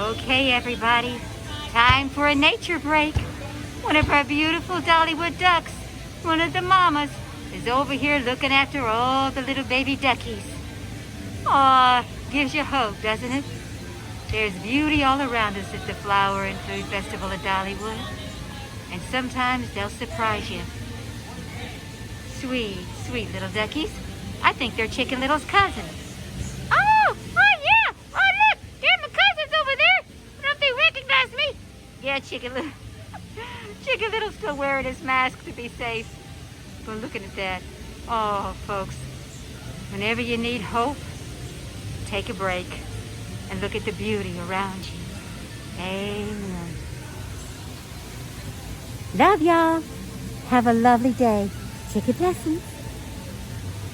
Okay, everybody, time for a nature break. One of our beautiful Dollywood ducks, one of the mamas, is over here looking after all the little baby duckies. Aw, gives you hope, doesn't it? There's beauty all around us at the Flower and Food Festival at Dollywood. And sometimes they'll surprise you. Sweet, sweet little duckies. I think they're Chicken Little's cousins. Oh yeah! Oh look, they're my cousins over there. I don't know if they recognize me. Yeah, Chicken Little. Chicken Little's still wearing his mask to be safe. But looking at that, oh folks, whenever you need hope, take a break and look at the beauty around you. Amen. Love y'all. Have a lovely day. Chicken blessings.